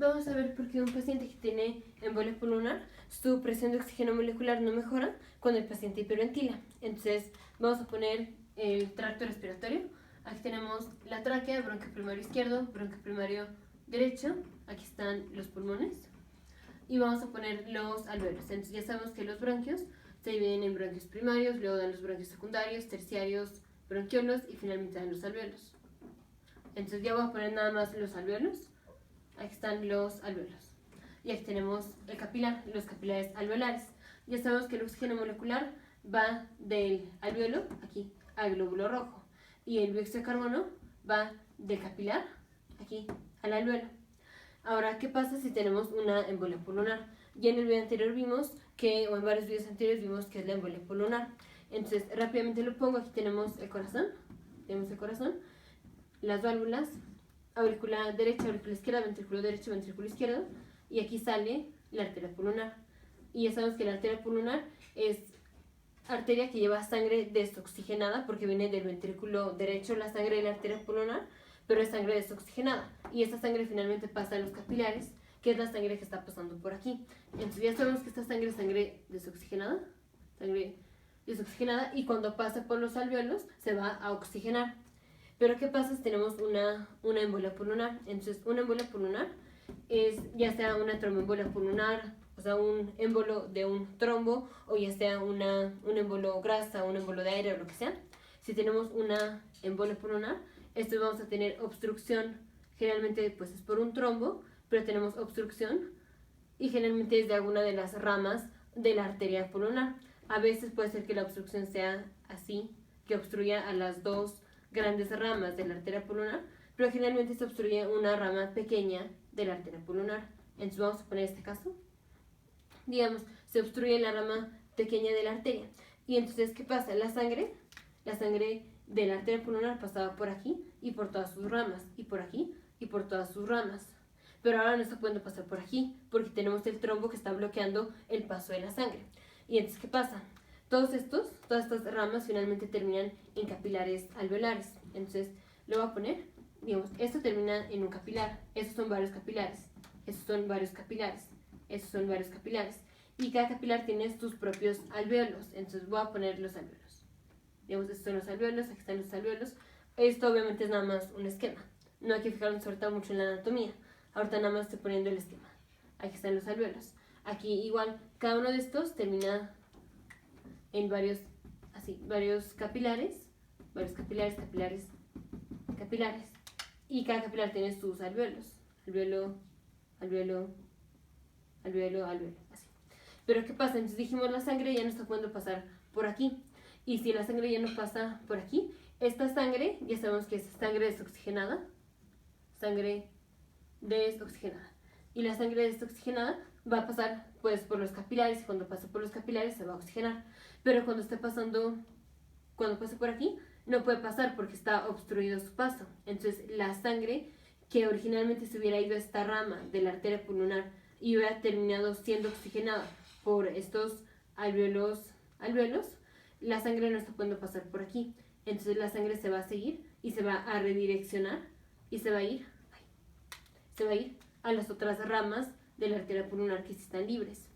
Vamos a ver por qué un paciente que tiene embolia pulmonar, su presión de oxígeno molecular no mejora cuando el paciente hiperventila. Entonces, vamos a poner el tracto respiratorio. Aquí tenemos la tráquea, bronquio primario izquierdo, bronquio primario derecho. Aquí están los pulmones. Y vamos a poner los alvéolos. Entonces, ya sabemos que los bronquios se dividen en bronquios primarios, luego dan los bronquios secundarios, terciarios, bronquiolos y finalmente dan los alvéolos. Entonces, ya voy a poner nada más los alvéolos. Aquí están los alvéolos. Y aquí tenemos el capilar, los capilares alveolares. Ya sabemos que el oxígeno molecular va del alvéolo, aquí, al glóbulo rojo. Y el dióxido de carbono va del capilar, aquí, al alvéolo. Ahora, ¿qué pasa si tenemos una embolia pulmonar? Ya en el video anterior vimos que, o en varios videos anteriores vimos que es la embolia pulmonar. Entonces, rápidamente lo pongo. Aquí tenemos el corazón, las válvulas, aurícula derecha, aurícula izquierda, ventrículo derecho, ventrículo izquierdo, y aquí sale la arteria pulmonar. Y ya sabemos que la arteria pulmonar es arteria que lleva sangre desoxigenada porque viene del ventrículo derecho la sangre de la arteria pulmonar, pero es sangre desoxigenada. Y esta sangre finalmente pasa a los capilares, que es la sangre que está pasando por aquí. Entonces ya sabemos que esta sangre es sangre desoxigenada, y cuando pasa por los alvéolos se va a oxigenar. Pero ¿qué pasa si tenemos una embolia pulmonar? Entonces, una embolia pulmonar es ya sea una tromboembolia pulmonar, o sea, un émbolo de un trombo, o ya sea un émbolo grasa, un émbolo de aire o lo que sea. Si tenemos una embolia pulmonar, esto vamos a tener obstrucción, generalmente pues es por un trombo, pero tenemos obstrucción y generalmente es de alguna de las ramas de la arteria pulmonar. A veces puede ser que la obstrucción sea así, que obstruya a las dos grandes ramas de la arteria pulmonar, pero generalmente se obstruye una rama pequeña de la arteria pulmonar. Entonces vamos a poner este caso. Digamos, se obstruye la rama pequeña de la arteria. Y entonces, ¿qué pasa? La sangre de la arteria pulmonar pasaba por aquí y por todas sus ramas, y por aquí y por todas sus ramas. Pero ahora no está pudiendo pasar por aquí, porque tenemos el trombo que está bloqueando el paso de la sangre. Y entonces, ¿qué pasa? Todas estas ramas finalmente terminan en capilares alveolares. Entonces, lo voy a poner, digamos, esto termina en un capilar, estos son varios capilares, estos son varios capilares, estos son varios capilares. Y cada capilar tiene sus propios alvéolos. Entonces, voy a poner los alvéolos. Digamos, estos son los alvéolos, aquí están los alvéolos. Esto obviamente es nada más un esquema. No hay que fijarnos ahorita mucho en la anatomía. Ahorita nada más estoy poniendo el esquema. Aquí están los alvéolos. Aquí igual, cada uno de estos termina en varios capilares, y cada capilar tiene sus alvéolos, alvéolo, así. Pero ¿qué pasa? Entonces dijimos la sangre ya no está pudiendo pasar por aquí, y si la sangre ya no pasa por aquí, esta sangre, ya sabemos que es sangre desoxigenada, y la sangre desoxigenada va a pasar pues por los capilares, y cuando pasa por los capilares se va a oxigenar. Pero cuando pase por aquí, no puede pasar porque está obstruido su paso. Entonces la sangre que originalmente se hubiera ido a esta rama de la arteria pulmonar y hubiera terminado siendo oxigenada por estos alvéolos, la sangre no está pudiendo pasar por aquí. Entonces la sangre se va a seguir y se va a redireccionar y se va a ir a las otras ramas de la arteria pulmonar que sí están libres.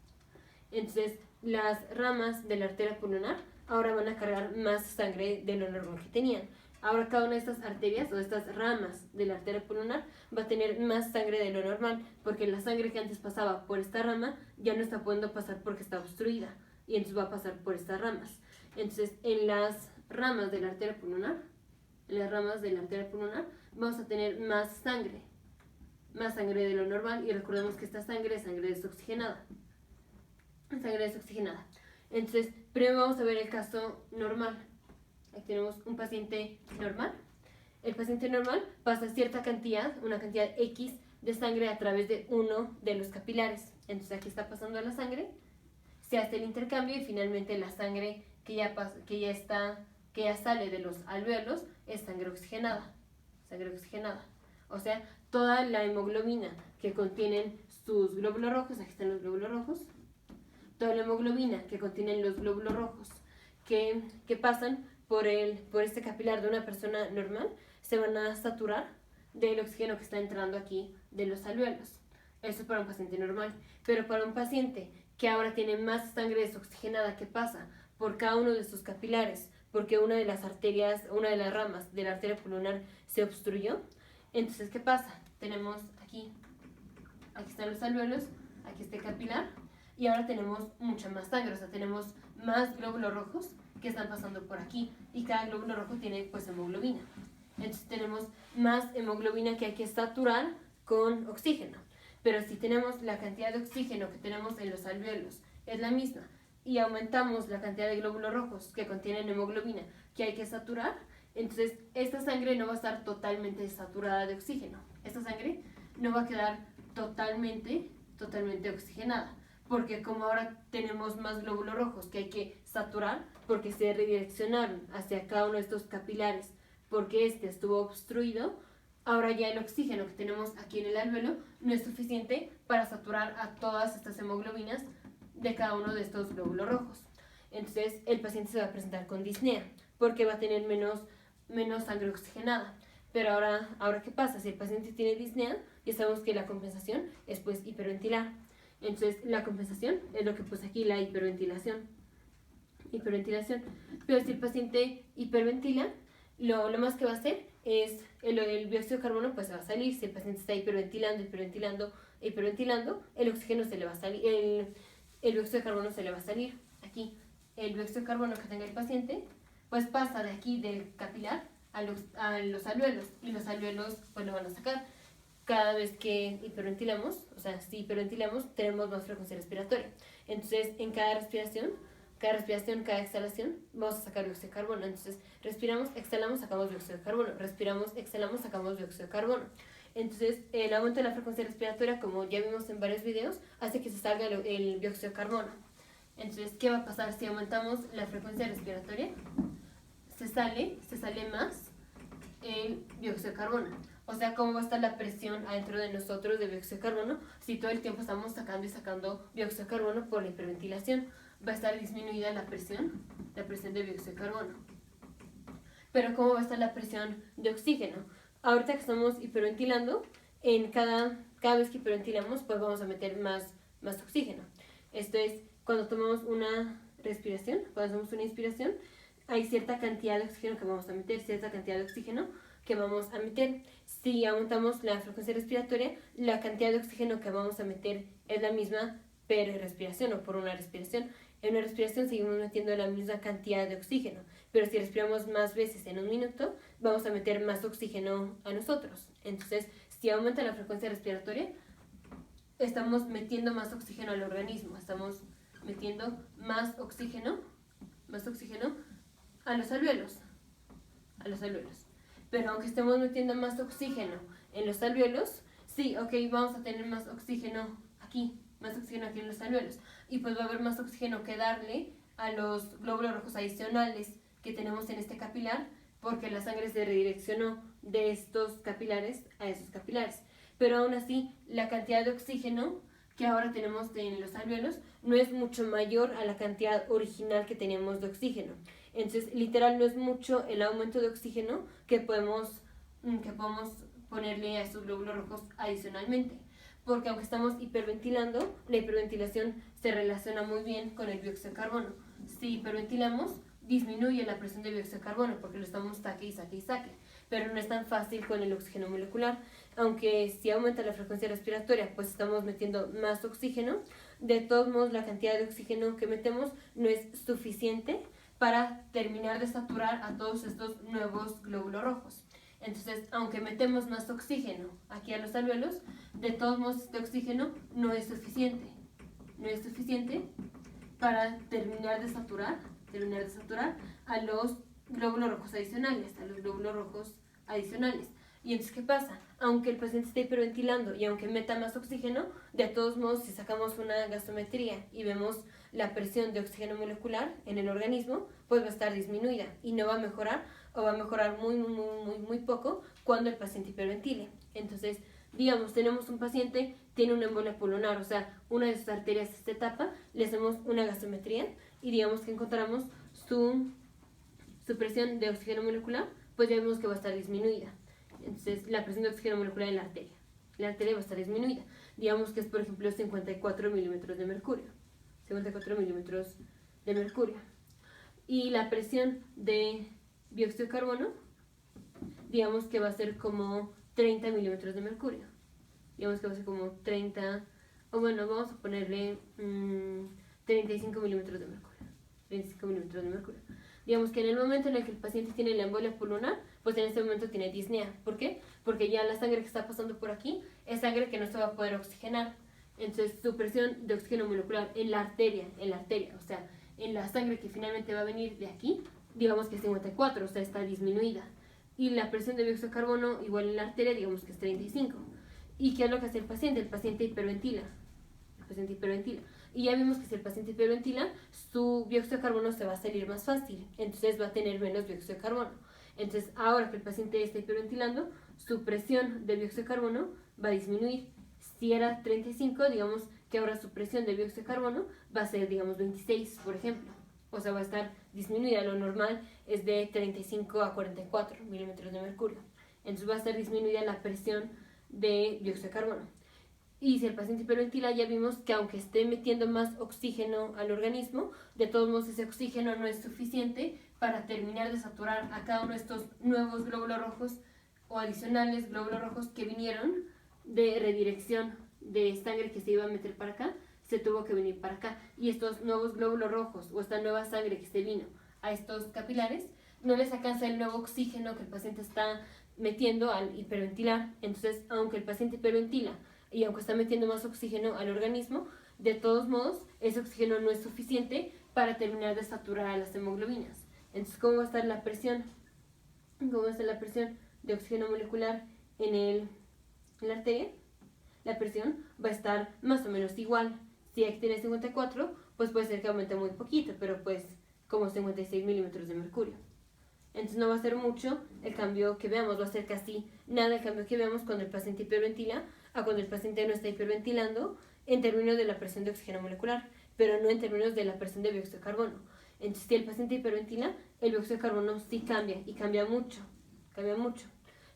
Entonces, las ramas de la arteria pulmonar ahora van a cargar más sangre de lo normal que tenían. Ahora cada una de estas arterias o de estas ramas de la arteria pulmonar va a tener más sangre de lo normal, porque la sangre que antes pasaba por esta rama ya no está pudiendo pasar porque está obstruida, y entonces va a pasar por estas ramas. Entonces, en las ramas de la arteria pulmonar, vamos a tener más sangre de lo normal, y recordemos que esta sangre es sangre desoxigenada. Entonces, primero vamos a ver el caso normal. Aquí tenemos un paciente normal. El paciente normal pasa cierta cantidad, una cantidad X de sangre a través de uno de los capilares. Entonces aquí está pasando la sangre, se hace el intercambio y finalmente la sangre que ya sale de los alvéolos es sangre oxigenada. O sea, toda la hemoglobina que contienen sus glóbulos rojos, aquí están los glóbulos rojos, toda la hemoglobina que contienen los glóbulos rojos que pasan por este capilar de una persona normal, se van a saturar del oxígeno que está entrando aquí de los alvéolos. Eso es para un paciente normal. Pero para un paciente que ahora tiene más sangre desoxigenada que pasa por cada uno de sus capilares, porque una de las arterias, una de las ramas de la arteria pulmonar se obstruyó, entonces, ¿qué pasa? Tenemos aquí están los alvéolos, aquí está el capilar, y ahora tenemos mucha más sangre, o sea, tenemos más glóbulos rojos que están pasando por aquí, y cada glóbulo rojo tiene pues hemoglobina. Entonces tenemos más hemoglobina que hay que saturar con oxígeno. Pero si tenemos la cantidad de oxígeno que tenemos en los alvéolos es la misma, y aumentamos la cantidad de glóbulos rojos que contienen hemoglobina que hay que saturar, entonces esta sangre no va a estar totalmente saturada de oxígeno. Esta sangre no va a quedar totalmente oxigenada, porque como ahora tenemos más glóbulos rojos que hay que saturar porque se redireccionaron hacia cada uno de estos capilares porque este estuvo obstruido, ahora ya el oxígeno que tenemos aquí en el alvéolo no es suficiente para saturar a todas estas hemoglobinas de cada uno de estos glóbulos rojos. Entonces el paciente se va a presentar con disnea porque va a tener menos sangre oxigenada. Pero ahora ¿qué pasa? Si el paciente tiene disnea, ya sabemos que la compensación es pues hiperventilar. Entonces la compensación es lo que puse aquí, la hiperventilación. Pero si el paciente hiperventila, lo más que va a hacer es el dióxido de carbono pues se va a salir. Si el paciente está hiperventilando, el oxígeno se le va a salir, el dióxido de carbono se le va a salir. Aquí el dióxido de carbono que tenga el paciente pues pasa de aquí del capilar a los alvéolos, y los alvéolos pues lo van a sacar. Cada vez que hiperventilamos, o sea, si hiperventilamos, tenemos más frecuencia respiratoria. Entonces, en cada respiración, cada exhalación, vamos a sacar dióxido de carbono. Entonces, respiramos, exhalamos, sacamos dióxido de carbono. Respiramos, exhalamos, sacamos dióxido de carbono. Entonces, el aumento de la frecuencia respiratoria, como ya vimos en varios videos, hace que se salga el dióxido de carbono. Entonces, ¿qué va a pasar si aumentamos la frecuencia respiratoria? Se sale más el dióxido de carbono. O sea, ¿cómo va a estar la presión adentro de nosotros de dióxido de carbono si todo el tiempo estamos sacando y sacando dióxido de carbono por la hiperventilación? Va a estar disminuida la presión de dióxido de carbono. Pero ¿cómo va a estar la presión de oxígeno? Ahorita que estamos hiperventilando, en cada vez que hiperventilamos, pues vamos a meter más oxígeno. Esto es, cuando tomamos una respiración, cuando hacemos una inspiración, hay cierta cantidad de oxígeno que vamos a meter, cierta cantidad de oxígeno que vamos a meter. Si aumentamos la frecuencia respiratoria, la cantidad de oxígeno que vamos a meter es la misma per respiración o por una respiración. En una respiración seguimos metiendo la misma cantidad de oxígeno, pero si respiramos más veces en un minuto, vamos a meter más oxígeno a nosotros. Entonces, si aumenta la frecuencia respiratoria, estamos metiendo más oxígeno al organismo, estamos metiendo más oxígeno a los alvéolos. Pero aunque estemos metiendo más oxígeno en los alvéolos, sí, ok, vamos a tener más oxígeno aquí en los alvéolos. Y pues va a haber más oxígeno que darle a los glóbulos rojos adicionales que tenemos en este capilar, porque la sangre se redireccionó de estos capilares a esos capilares. Pero aún así, la cantidad de oxígeno que ahora tenemos en los alvéolos no es mucho mayor a la cantidad original que teníamos de oxígeno. Entonces, literal, no es mucho el aumento de oxígeno que podemos ponerle a estos glóbulos rojos adicionalmente. Porque aunque estamos hiperventilando, la hiperventilación se relaciona muy bien con el dióxido de carbono. Si hiperventilamos, disminuye la presión de dióxido de carbono porque lo estamos saque. Pero no es tan fácil con el oxígeno molecular. Aunque si aumenta la frecuencia respiratoria, pues estamos metiendo más oxígeno. De todos modos, la cantidad de oxígeno que metemos no es suficiente para terminar de saturar a todos estos nuevos glóbulos rojos. Entonces, aunque metemos más oxígeno aquí a los alvéolos, de todos modos este oxígeno no es suficiente. No es suficiente para terminar de saturar a los glóbulos rojos adicionales, Y entonces, ¿qué pasa? Aunque el paciente esté hiperventilando y aunque meta más oxígeno, de todos modos, si sacamos una gasometría y vemos la presión de oxígeno molecular en el organismo, pues va a estar disminuida y no va a mejorar, o va a mejorar muy poco cuando el paciente hiperventile. Entonces, digamos, tenemos un paciente, tiene una embolia pulmonar, o sea, una de sus arterias se tapa, le hacemos una gasometría y digamos que encontramos su presión de oxígeno molecular, pues ya vemos que va a estar disminuida. Entonces, la presión de oxígeno molecular en la arteria. La arteria va a estar disminuida. Digamos que es, por ejemplo, 54 milímetros de mercurio. 54 milímetros de mercurio. Y la presión de dióxido de carbono, digamos que va a ser como 30 milímetros de mercurio. Digamos que va a ser como 30, o bueno, vamos a ponerle 35 milímetros de mercurio. 35 milímetros de mercurio. Digamos que en el momento en el que el paciente tiene la embolia pulmonar, pues en ese momento tiene disnea. ¿Por qué? Porque ya la sangre que está pasando por aquí es sangre que no se va a poder oxigenar. Entonces su presión de oxígeno molecular en la arteria, o sea, en la sangre que finalmente va a venir de aquí, digamos que es 54, o sea, está disminuida. Y la presión de dióxido de carbono igual en la arteria, digamos que es 35. ¿Y qué es lo que hace el paciente? El paciente hiperventila. El paciente hiperventila. Y ya vimos que si el paciente hiperventila, su dióxido de carbono se va a salir más fácil. Entonces va a tener menos dióxido de carbono. Entonces, ahora que el paciente está hiperventilando, su presión de dióxido de carbono va a disminuir. Si era 35, digamos que ahora su presión de dióxido de carbono va a ser, digamos, 26, por ejemplo. O sea, va a estar disminuida. Lo normal es de 35 a 44 milímetros de mercurio. Entonces va a estar disminuida la presión de dióxido de carbono. Y si el paciente hiperventila, ya vimos que aunque esté metiendo más oxígeno al organismo, de todos modos ese oxígeno no es suficiente para terminar de saturar a cada uno de estos nuevos glóbulos rojos o adicionales glóbulos rojos que vinieron de redirección de sangre que se iba a meter para acá, se tuvo que venir para acá. Y estos nuevos glóbulos rojos o esta nueva sangre que se vino a estos capilares, no les alcanza el nuevo oxígeno que el paciente está metiendo al hiperventilar. Entonces, aunque el paciente hiperventila y aunque está metiendo más oxígeno al organismo, de todos modos, ese oxígeno no es suficiente para terminar de saturar a las hemoglobinas. Entonces, ¿cómo va a estar la presión? ¿Cómo va a estar la presión de oxígeno molecular en la arteria? La presión va a estar más o menos igual. Si aquí tiene 54, pues puede ser que aumente muy poquito, pero pues como 56 milímetros de mercurio. Entonces no va a ser mucho el cambio que veamos, va a ser casi nada el cambio que veamos cuando el paciente hiperventila a cuando el paciente no está hiperventilando en términos de la presión de oxígeno molecular, pero no en términos de la presión de dióxido de carbono. Entonces, si el paciente hiperventila, el dióxido de carbono sí cambia y cambia mucho.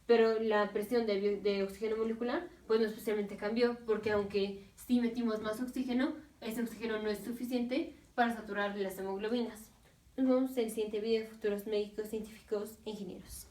Pero la presión de oxígeno molecular, pues no especialmente cambió, porque aunque sí metimos más oxígeno, ese oxígeno no es suficiente para saturar las hemoglobinas. Nos vemos en el siguiente video, futuros médicos, científicos e ingenieros.